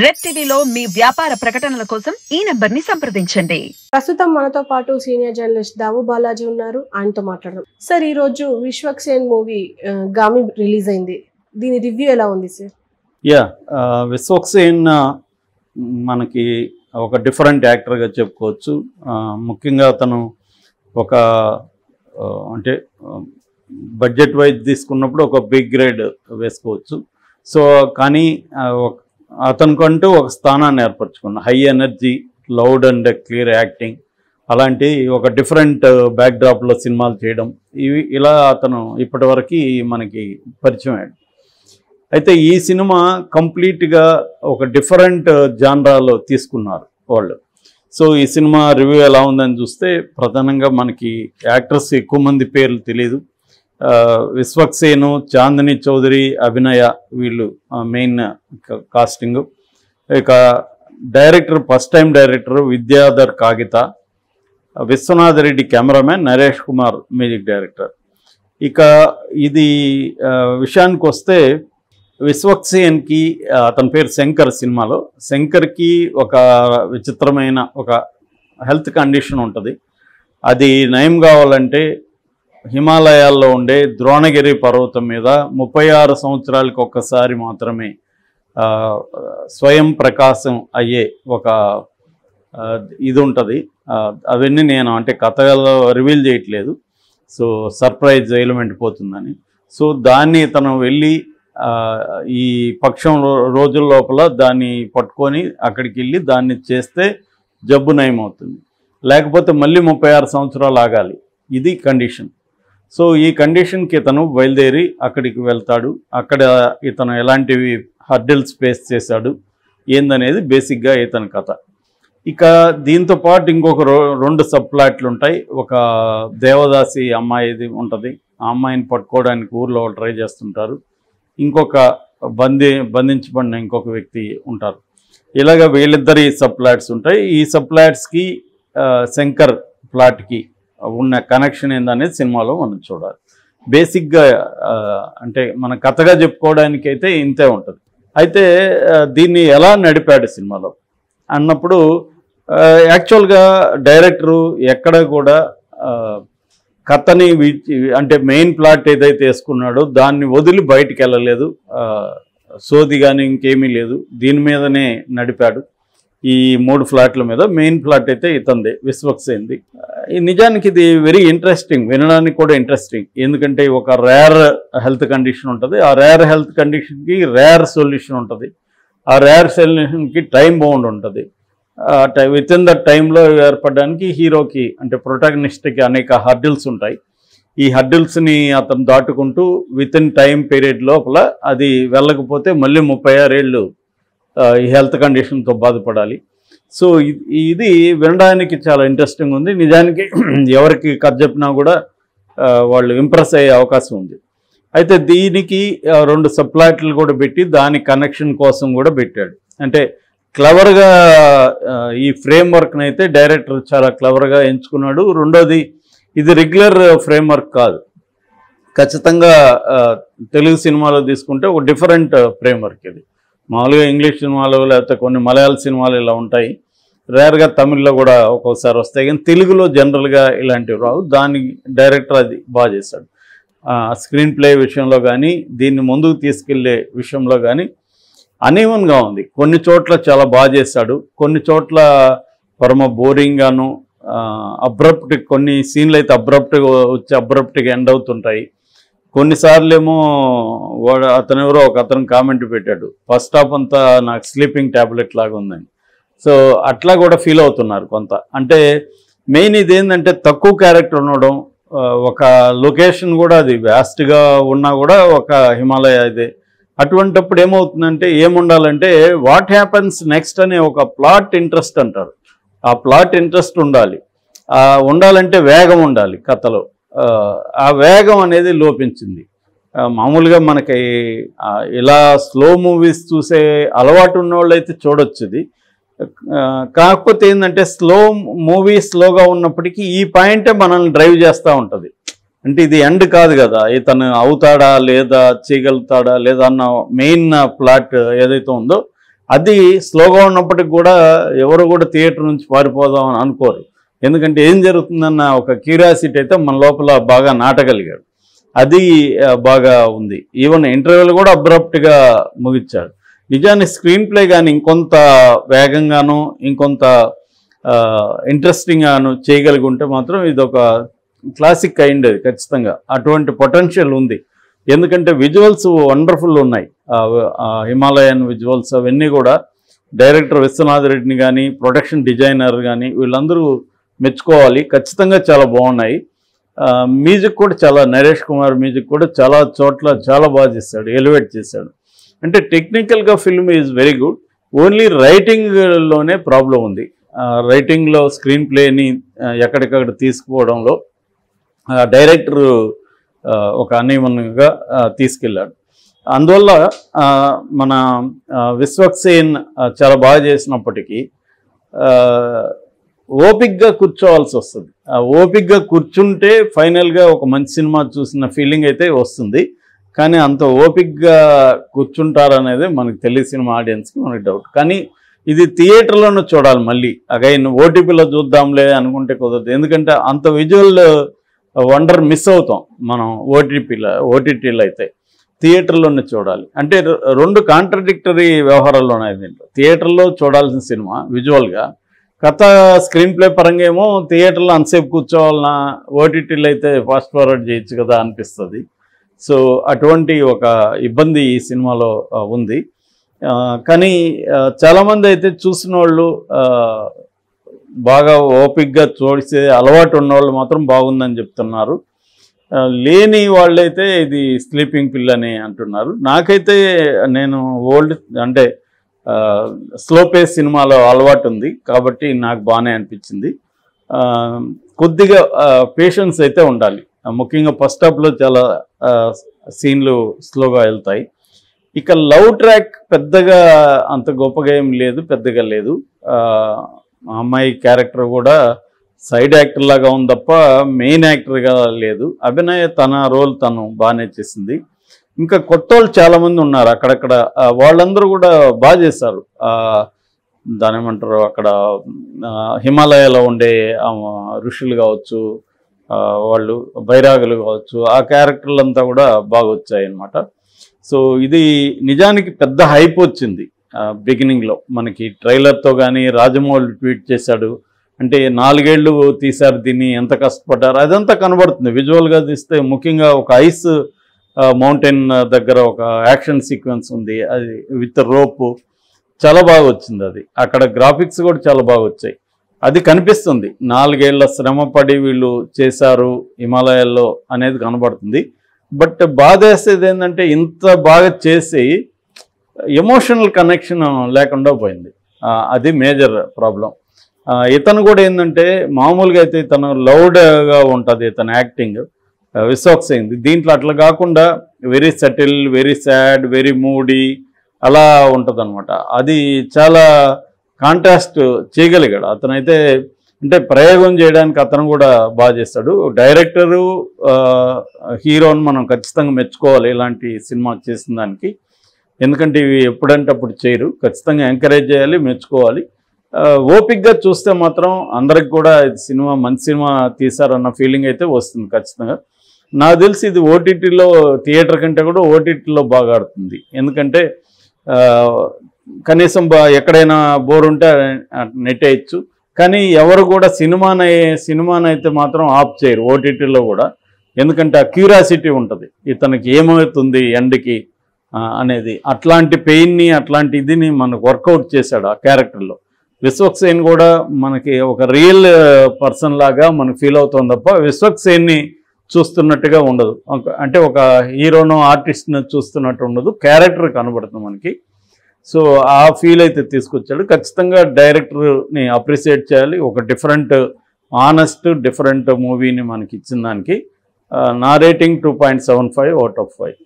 Red టీవీలో మీ వ్యాపార ప్రకటనల కోసం ఈ నంబర్ ని సంప్రదించండి. ప్రస్తుతం మనతో పాటు సీనియర్ జర్నలిస్ట్ దావు బాలాజీ ఉన్నారు. ఆయనతో మాట్లాడదాం. సార్, ఈ రోజు విశ్వక్సేన్ మూవీ గామి రిలీజ్ అయింది. దీని రివ్యూ ఎలా ఉంది సార్? విశ్వక్సేన్ మనకి ఒక డిఫరెంట్ యాక్టర్గా చెప్పుకోవచ్చు. ముఖ్యంగా అతను ఒక అంటే బడ్జెట్ వైజ్ తీసుకున్నప్పుడు ఒక బిగ్ గ్రేడ్ వేసుకోవచ్చు. సో కానీ అతనికంటూ ఒక స్థానాన్ని ఏర్పరచుకున్న high energy, loud and clear acting, అలాంటి ఒక డిఫరెంట్ బ్యాక్డ్రాప్లో సినిమాలు చేయడం, ఇలా అతను ఇప్పటివరకు మనకి పరిచయం అయ్యాడు. అయితే ఈ సినిమా కంప్లీట్గా ఒక డిఫరెంట్ జాన్రాలో తీసుకున్నారు వాళ్ళు. సో ఈ సినిమా రివ్యూ ఎలా ఉందని చూస్తే ప్రధానంగా మనకి యాక్టర్స్ ఎక్కువ మంది పేర్లు తెలియదు. విశ్వక్సేను, చాందిని చౌదరి, అభినయ వీళ్ళు మెయిన్ కాస్టింగ్. ఇక director first time director Vidyadhar Kagita, Vishwanath Reddy cameraman, Naresh Kumar music director. ఇక ఇది విషయానికి వస్తే విశ్వక్సేన్కి అతని పేరు శంకర్. సినిమాలో శంకర్కి ఒక విచిత్రమైన ఒక హెల్త్ కండిషన్ ఉంటుంది. అది నయం కావాలంటే హిమాలయాల్లో ఉండే ద్రోణగిరి పర్వతం మీద 36 సంవత్సరాలకు ఒక్కసారి మాత్రమే స్వయం ప్రకాశం అయ్యే ఒక ఇది ఉంటుంది. అవన్నీ నేను అంటే కథలో రివీల్ చేయట్లేదు, సో సర్ప్రైజ్ ఎలిమెంట్ పోతుందని. సో దాన్ని తను వెళ్ళి ఈ పక్షం రోజుల లోపల దాన్ని పట్టుకొని అక్కడికి వెళ్ళి దాన్ని చేస్తే జబ్బు నయం అవుతుంది, లేకపోతే మళ్ళీ 36 సంవత్సరాలు ఆగాలి. ఇది కండిషన్. సో ఈ కండిషన్కి ఇతను బయలుదేరి అక్కడికి వెళ్తాడు. అక్కడ ఇతను ఎలాంటివి హర్డిల్స్ ఫేస్ చేశాడు ఏందనేది బేసిక్గా ఇతని కథ. ఇక దీంతో పాటు ఇంకొక 2 సబ్ ప్లాట్లు ఉంటాయి. ఒక దేవదాసి అమ్మాయిది ఉంటుంది, ఆ అమ్మాయిని పట్టుకోవడానికి ఊర్లో ట్రై చేస్తుంటారు. ఇంకొక బంధించబడిన ఇంకొక వ్యక్తి ఉంటారు. ఇలాగ వీళ్ళిద్దరి సబ్ ప్లాట్స్ ఉంటాయి. ఈ సబ్ ప్లాట్స్కి శంకర్ ప్లాట్కి ఉన్న కనెక్షన్ ఏందనేది సినిమాలో మనం చూడాలి. బేసిక్గా అంటే మన కథగా చెప్పుకోవడానికి అయితే ఇంతే ఉంటుంది. అయితే దీన్ని ఎలా నడిపాడు సినిమాలో అన్నప్పుడు యాక్చువల్గా డైరెక్టరు ఎక్కడ కూడా కథని అంటే మెయిన్ ప్లాట్ ఏదైతే వేసుకున్నాడో దాన్ని వదిలి బయటికి వెళ్ళలేదు. సోది కానీ ఇంకేమీ లేదు, దీని మీదనే నడిపాడు. ఈ 3 ఫ్లాట్ల మీద మెయిన్ ఫ్లాట్ అయితే ఇతంది, విశ్వక్సేన్ది. నిజానికి ఇది వెరీ ఇంట్రెస్టింగ్, వినడానికి కూడా ఇంట్రెస్టింగ్. ఎందుకంటే ఒక రేర్ హెల్త్ కండిషన్ ఉంటుంది, ఆ రేర్ హెల్త్ కండిషన్కి రేర్ సొల్యూషన్ ఉంటుంది, ఆ రేర్ సొల్యూషన్కి టైం బౌండ్ ఉంటుంది. విత్ ఇన్ ద టైంలో ఏర్పడడానికి హీరోకి అంటే ప్రొటాగనిస్ట్కి అనేక హర్డిల్స్ ఉంటాయి. ఈ హర్డిల్స్ని అతను దాటుకుంటూ విత్ ఇన్ టైం పీరియడ్ లోపల అది వెళ్ళకపోతే మళ్ళీ 36 ఏళ్ళు ఈ హెల్త్ కండిషన్తో బాధపడాలి. సో ఇది వినడానికి చాలా ఇంట్రెస్టింగ్ ఉంది. నిజానికి ఎవరికి కథ చెప్పినా కూడా వాళ్ళు ఇంప్రెస్ అయ్యే అవకాశం ఉంది. అయితే దీనికి 2 సబ్ ప్లాట్లు కూడా పెట్టి దాని కనెక్షన్ కోసం కూడా పెట్టాడు. అంటే క్లవర్గా ఈ ఫ్రేమ్వర్క్ని అయితే డైరెక్టర్ చాలా క్లవర్గా ఎంచుకున్నాడు. రెండోది, ఇది రెగ్యులర్ ఫ్రేమ్వర్క్ కాదు, ఖచ్చితంగా తెలుగు సినిమాలో తీసుకుంటే ఒక డిఫరెంట్ ఫ్రేమ్వర్క్. ఇది మామూలుగా ఇంగ్లీష్ సినిమాలు లేకపోతే కొన్ని మలయాళ సినిమాలు ఇలా ఉంటాయి, రేర్గా తమిళ్లో కూడా ఒక్కోసారి వస్తాయి, కానీ తెలుగులో జనరల్గా ఇలాంటివి రావు. దాన్ని డైరెక్టర్ అది బాగా చేశాడు. స్క్రీన్ ప్లే విషయంలో కానీ దీన్ని ముందుకు తీసుకెళ్లే విషయంలో కానీ అనీవన్గా ఉంది. కొన్ని చోట్ల చాలా బాగా చేశాడు, కొన్ని చోట్ల పరమ బోరింగ్గాను అబ్రప్ట్, కొన్ని సీన్లు అయితే అబ్రప్ట్గా వచ్చి అబ్రప్ట్గా ఎండ్ అవుతుంటాయి. కొన్నిసార్లు ఏమో అతను కామెంట్ పెట్టాడు, ఫస్ట్ హాఫ్ అంతా నాకు స్లీపింగ్ ట్యాబ్లెట్ లాగా ఉందని. సో అట్లా కూడా ఫీల్ అవుతున్నారు కొంత. అంటే మెయిన్ ఇది ఏంటంటే తక్కువ క్యారెక్టర్ ఉండడం, ఒక లొకేషన్ కూడా అది వ్యాస్ట్గా ఉన్నా కూడా ఒక హిమాలయ ఇదే. అటువంటిప్పుడు ఏమవుతుందంటే ఏముండాలంటే వాట్ హ్యాపన్స్ నెక్స్ట్ అనే ఒక ప్లాట్ ఇంట్రెస్ట్ అంటారు. ఆ ప్లాట్ ఇంట్రెస్ట్ ఉండాలంటే వేగం ఉండాలి కథలో. ఆ వేగం అనేది లోపించింది. మామూలుగా మనకి ఇలా స్లో మూవీస్ చూసే అలవాటు ఉన్నవాళ్ళు అయితే చూడొచ్చు ఇది. కాకపోతే ఏంటంటే మూవీ స్లోగా ఉన్నప్పటికీ ఈ పాయింటే మనల్ని డ్రైవ్ చేస్తూ ఉంటుంది. అంటే ఇది ఎండ్ కాదు కదా, ఇతను అవుతాడా లేదా చేయగలుగుతాడా లేదా అన్న మెయిన్ ప్లాట్ ఏదైతే ఉందో అది స్లోగా ఉన్నప్పటికి కూడా ఎవరు కూడా థియేటర్ నుంచి పారిపోదాం అని అనుకోరు. ఎందుకంటే ఏం జరుగుతుందన్న ఒక క్యూరియాసిటీ అయితే మన లోపల బాగా నాటగలిగాడు. అది బాగా ఉంది. ఈవెన్ ఇంటర్వ్యూలు కూడా అబ్రప్ట్గా ముగించాడు. నిజాన్ని స్క్రీన్ ప్లే కానీ ఇంకొంత వేగంగాను ఇంకొంత ఇంట్రెస్టింగ్గాను చేయగలిగి ఉంటే మాత్రం ఇది ఒక క్లాసిక్ అయిండేది ఖచ్చితంగా. అటువంటి పొటెన్షియల్ ఉంది. ఎందుకంటే విజువల్స్ వండర్ఫుల్ ఉన్నాయి. హిమాలయన్ విజువల్స్ అవన్నీ కూడా డైరెక్టర్ విశ్వనాథ్ రెడ్డిని కానీ ప్రొడక్షన్ డిజైనర్ కానీ వీళ్ళందరూ మెచ్చుకోవాలి. ఖచ్చితంగా చాలా బాగున్నాయి. మ్యూజిక్ కూడా చాలా, నరేష్ కుమార్ మ్యూజిక్ కూడా చాలా చోట్ల చాలా బాగా చేశాడు, ఎలివేట్ చేశాడు. అంటే టెక్నికల్గా film is very good. Only రైటింగ్లోనే ప్రాబ్లం ఉంది. రైటింగ్లో స్క్రీన్ ప్లేని ఎక్కడికక్కడ తీసుకుపోవడంలో డైరెక్టర్ ఒక అన్ఈవన్గా తీసుకెళ్ళాడు. అందువల్ల మన విశ్వక్సేన్ చాలా బాగా చేసినప్పటికీ ఓపిక్గా కూర్చోవాల్సి వస్తుంది. ఓపిక్గా కూర్చుంటే ఫైనల్గా ఒక మంచి సినిమా చూసిన ఫీలింగ్ అయితే వస్తుంది. కానీ అంత ఓపిక్గా కూర్చుంటారనేది మనకు తెలియ సినిమా ఆడియన్స్కి మనకి డౌట్. కానీ ఇది థియేటర్లోనూ చూడాలి. మళ్ళీ అగైన్ ఓటీపీలో చూద్దాంలే అనుకుంటే కుదరదు. ఎందుకంటే అంత విజువల్ వండర్ మిస్ అవుతాం మనం ఓటీటీలో అయితే. థియేటర్లోనే చూడాలి. అంటే రెండు కాంట్రడిక్టరీ వ్యవహారాలు ఉన్నాయి దీంట్లో. థియేటర్లో చూడాల్సిన సినిమా విజువల్గా, కథ స్క్రీన్ ప్లే పరంగా ఏమో థియేటర్లో అంతసేపు కూర్చోవాలన్నా, ఓటీటీలో అయితే ఫాస్ట్ ఫార్వర్డ్ చేయొచ్చు కదా అనిపిస్తుంది. సో అటువంటి ఒక ఇబ్బంది ఈ సినిమాలో ఉంది. కానీ చాలామంది అయితే చూసిన వాళ్ళు బాగా ఓపిక్గా చూసే అలవాటు ఉన్నవాళ్ళు మాత్రం బాగుందని చెప్తున్నారు. లేని వాళ్ళైతే ఇది స్లీపింగ్ పిల్ అని అంటున్నారు. నాకైతే నేను అంటే స్లో పేస్ సినిమాలో అలవాటు ఉంది కాబట్టి నాకు బాగానే అనిపించింది. కొద్దిగా పేషెన్స్ అయితే ఉండాలి. ముఖ్యంగా ఫస్ట్ హాఫ్లో చాలా సీన్లు స్లోగా వెళ్తాయి. ఇక లవ్ ట్రాక్ పెద్దగా అంత గొప్పగా ఏం లేదు, పెద్దగా లేదు. అమ్మాయి క్యారెక్టర్ కూడా సైడ్ యాక్టర్ లాగా ఉంది తప్ప మెయిన్ యాక్టర్గా లేదు. అభినయ తన రోల్ తను బాగానే చేసింది. ఇంకా కొత్త వాళ్ళు చాలామంది ఉన్నారు అక్కడక్కడ, వాళ్ళందరూ కూడా బాగా చేశారు. దాని ఏమంటారు, అక్కడ హిమాలయాలో ఉండే ఋషులు కావచ్చు, వాళ్ళు బైరాగులు కావచ్చు, ఆ క్యారెక్టర్లంతా కూడా బాగా వచ్చాయి అన్నమాట. సో ఇది నిజానికి పెద్ద హైప్ వచ్చింది బిగినింగ్లో. మనకి ట్రైలర్తో కానీ రాజమౌళి ట్వీట్ చేశాడు. అంటే 4 ఏళ్ళు తీశారు దీన్ని, ఎంత కష్టపడ్డారు అదంతా కనబడుతుంది విజువల్గా తీస్తే. ముఖ్యంగా ఒక ఐస్ మౌంటైన్ దగ్గర ఒక యాక్షన్ సీక్వెన్స్ ఉంది, అది విత్ రోప్ చాలా బాగా వచ్చింది. అది అక్కడ గ్రాఫిక్స్ కూడా చాలా బాగా వచ్చాయి. అది కనిపిస్తుంది 4 ఏళ్ల శ్రమపడి వీళ్ళు చేశారు హిమాలయాల్లో అనేది కనబడుతుంది. బట్ బాధేసేది ఏంటంటే ఇంత బాగా చేసి ఎమోషనల్ కనెక్షన్ లేకుండా పోయింది. అది మేజర్ ప్రాబ్లం. ఇతను కూడా ఏంటంటే మామూలుగా అయితే ఇతను లౌడ్గా ఉంటుంది ఇతను యాక్టింగ్, విశ్వక్సేన్. దీంట్లో అట్లా కాకుండా very subtle, very sad, very moody అలా ఉంటుంది అనమాట. అది చాలా కాంట్రాస్ట్ చేయగలిగాడు అతనైతే. అంటే ప్రయోగం చేయడానికి అతను కూడా బాగా చేస్తాడు. డైరెక్టరు హీరోని మనం ఖచ్చితంగా మెచ్చుకోవాలి ఇలాంటి సినిమా చేసిన దానికి. ఎందుకంటే ఇవి ఎప్పుడంటే అప్పుడు చేయరు, ఖచ్చితంగా ఎంకరేజ్ చేయాలి, మెచ్చుకోవాలి. ఓపిక్గా చూస్తే మాత్రం అందరికి కూడా ఇది సినిమా మంచి సినిమా తీశారన్న ఫీలింగ్ అయితే వస్తుంది ఖచ్చితంగా. నాకు తెలిసి ఇది ఓటీటీలో థియేటర్ కంటే కూడా ఓటీటీలో బాగా ఆడుతుంది. ఎందుకంటే కనీసం ఎక్కడైనా బోర్ ఉంటే నెట్టేయచ్చు. కానీ ఎవరు కూడా సినిమానైతే మాత్రం ఆఫ్ చేయరు ఓటీటీలో కూడా. ఎందుకంటే ఆ క్యూరియాసిటీ ఉంటుంది, ఇతనికి ఏమవుతుంది ఎండ్కి అనేది. అట్లాంటి పెయిన్ని, అట్లాంటి ఇదిని మనకు వర్కౌట్ చేశాడు ఆ క్యారెక్టర్లో. విశ్వక్సేన్ కూడా మనకి ఒక రియల్ పర్సన్ లాగా మనకు ఫీల్ అవుతుంది తప్ప విశ్వక్సేన్ని చూస్తున్నట్టుగా ఉండదు. అంటే ఒక హీరోనో ఆర్టిస్ట్ని చూస్తున్నట్టు ఉండదు, క్యారెక్టర్ కనబడుతుంది మనకి. సో ఆ ఫీల్ అయితే తీసుకొచ్చాడు. ఖచ్చితంగా డైరెక్టర్ని అప్రిషియేట్ చేయాలి. ఒక డిఫరెంట్ ఆనెస్ట్ డిఫరెంట్ మూవీని మనకి ఇచ్చిన దానికి నా రేటింగ్ 2.75 out of 5.